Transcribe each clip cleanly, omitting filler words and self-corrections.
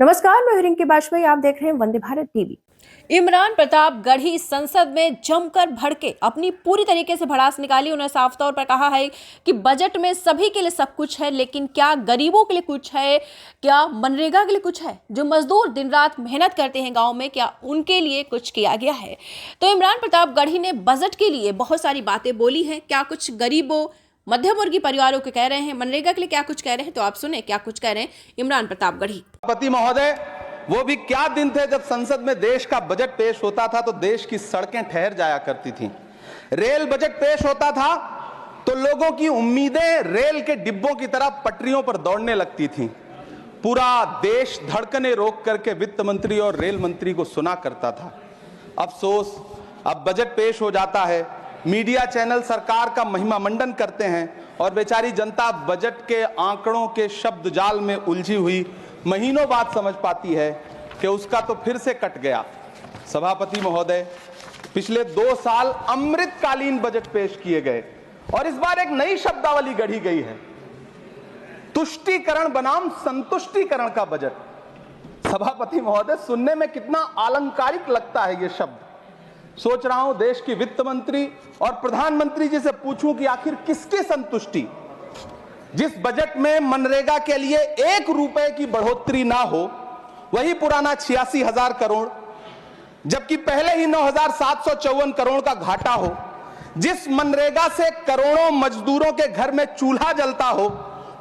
नमस्कार, मैं रिंकी बाजपेयी। आप देख रहे हैं वंदे भारत टीवी। इमरान प्रताप गढ़ी संसद में जमकर भड़के, अपनी पूरी तरीके से भड़ास निकाली। उन्होंने साफ तौर पर कहा है कि बजट में सभी के लिए सब कुछ है, लेकिन क्या गरीबों के लिए कुछ है? क्या मनरेगा के लिए कुछ है? जो मजदूर दिन रात मेहनत करते हैं गांव में, क्या उनके लिए कुछ किया गया है? तो इमरान प्रताप गढ़ी ने बजट के लिए बहुत सारी बातें बोली हैं। क्या कुछ गरीबों, मध्यम वर्गीय परिवारों को कह रहे हैं, मनरेगा के लिए क्या कुछ कह रहे हैं, तो आप सुने क्या कुछ कह रहे हैं इमरान प्रताप गढ़ी। पति महोदय, वो भी क्या दिन थे जब संसद में देश का बजट पेश होता था तो देश की सड़कें ठहर जाया करती थीं। रेल बजट पेश होता था तो लोगों की उम्मीदें रेल के डिब्बों की तरह पटरियों पर दौड़ने लगती थीं। पूरा देश धड़कने रोक करके वित्त मंत्री और रेल मंत्री को सुना करता था। अफसोस, अब बजट पेश हो जाता है, मीडिया चैनल सरकार का महिमा मंडन करते हैं और बेचारी जनता बजट के आंकड़ों के शब्द जाल में उलझी हुई महीनों बाद समझ पाती है कि उसका तो फिर से कट गया। सभापति महोदय, पिछले 2 साल अमृतकालीन बजट पेश किए गए और इस बार एक नई शब्दावली गढ़ी गई है, तुष्टीकरण बनाम संतुष्टीकरण का बजट। सभापति महोदय, सुनने में कितना अलंकारिक लगता है ये शब्द। सोच रहा हूं देश की वित्त मंत्री और प्रधानमंत्री जी से पूछूं कि आखिर किसकी संतुष्टि? जिस बजट में मनरेगा के लिए 1 रुपए की बढ़ोतरी ना हो, वही पुराना 86,000 करोड़, जबकि पहले ही 9,754 करोड़ का घाटा हो, जिस मनरेगा से करोड़ों मजदूरों के घर में चूल्हा जलता हो,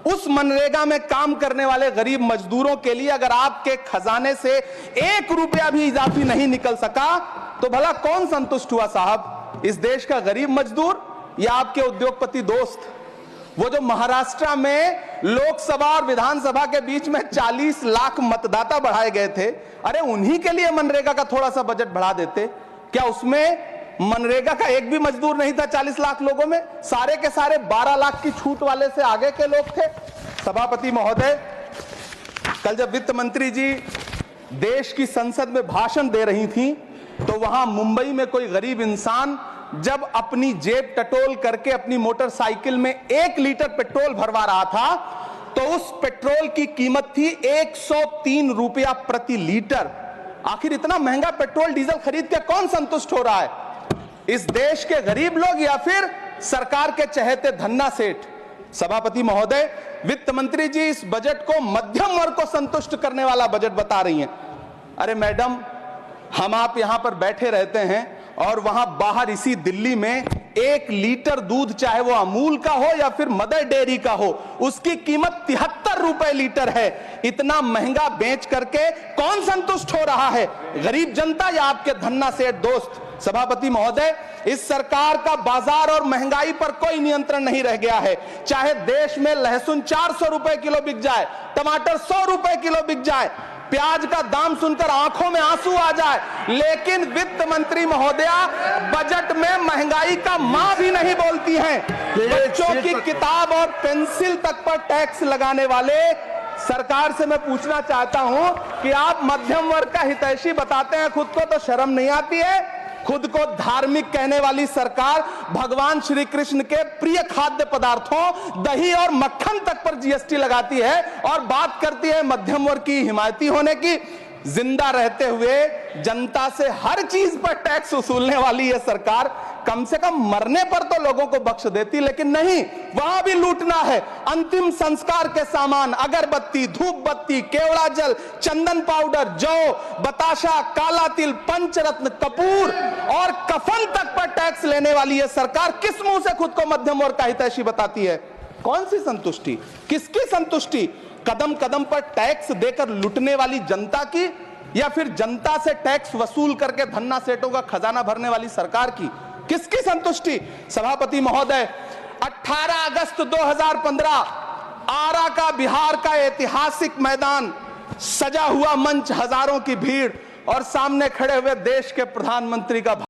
उस मनरेगा में काम करने वाले गरीब मजदूरों के लिए अगर आपके खजाने से 1 रुपया भी इजाफी नहीं निकल सका तो भला कौन संतुष्ट हुआ साहब? इस देश का गरीब मजदूर या आपके उद्योगपति दोस्त? वो जो महाराष्ट्र में लोकसभा और विधानसभा के बीच में 40 लाख मतदाता बढ़ाए गए थे, अरे उन्हीं के लिए मनरेगा का थोड़ा सा बजट बढ़ा देते। क्या उसमें मनरेगा का एक भी मजदूर नहीं था 40 लाख लोगों में? सारे के सारे 12 लाख की छूट वाले से आगे के लोग थे। सभापति महोदय, कल जब वित्त मंत्री जी देश की संसद में भाषण दे रही थी तो वहां मुंबई में कोई गरीब इंसान जब अपनी जेब टटोल करके अपनी मोटरसाइकिल में 1 लीटर पेट्रोल भरवा रहा था तो उस पेट्रोल की कीमत थी 103 रुपया प्रति लीटर। आखिर इतना महंगा पेट्रोल डीजल खरीद के कौन संतुष्ट हो रहा है? इस देश के गरीब लोग या फिर सरकार के चहेते धन्ना सेठ? सभापति महोदय, वित्त मंत्री जी इस बजट को मध्यम वर्ग को संतुष्ट करने वाला बजट बता रही हैं। अरे मैडम, हम आप यहां पर बैठे रहते हैं और वहां बाहर इसी दिल्ली में 1 लीटर दूध, चाहे वो अमूल का हो या फिर मदर डेयरी का हो, उसकी कीमत 73 रुपए लीटर है। इतना महंगा बेच करके कौन संतुष्ट हो रहा है? गरीब जनता या आपके धन्ना सेठ दोस्त? सभापति महोदय, इस सरकार का बाजार और महंगाई पर कोई नियंत्रण नहीं रह गया है। चाहे देश में लहसुन 400 रुपए किलो बिक जाए, टमाटर 100 रुपए किलो बिक जाए, प्याज का दाम सुनकर आंखों में आंसू आ जाए, लेकिन वित्त मंत्री महोदया बजट में महंगाई का मां भी नहीं बोलती हैं। बच्चों की किताब और पेंसिल तक पर टैक्स लगाने वाले सरकार से मैं पूछना चाहता हूं कि आप मध्यम वर्ग का हितैषी बताते हैं, खुद को तो शर्म नहीं आती है? खुद को धार्मिक कहने वाली सरकार भगवान श्री कृष्ण के प्रिय खाद्य पदार्थों, दही और मक्खन तक पर जीएसटी लगाती है और बात करती है मध्यम वर्ग की हिमायती होने की। जिंदा रहते हुए जनता से हर चीज पर टैक्स वसूलने वाली यह सरकार कम से कम मरने पर तो लोगों को बख्श देती, लेकिन नहीं, वहां भी लूटना है। अंतिम संस्कार के सामान, अगरबत्ती, धूप बत्ती, केवड़ा जल, चंदन पाउडर, जौ, बताशा, काला तिल, पंचरत्न, कपूर और कफन तक पर टैक्स लेने वाली यह सरकार किस मुंह से खुद को मध्यम वर्ग का हितैषी बताती है? कौन सी संतुष्टि? किसकी संतुष्टि? कदम कदम पर टैक्स देकर लूटने वाली जनता की, या फिर जनता से टैक्स वसूल करके धन्ना सेठों का खजाना भरने वाली सरकार की? किसकी संतुष्टि? सभापति महोदय, 18 अगस्त 2015 आरा का बिहार का ऐतिहासिक मैदान, सजा हुआ मंच, हजारों की भीड़ और सामने खड़े हुए देश के प्रधानमंत्री का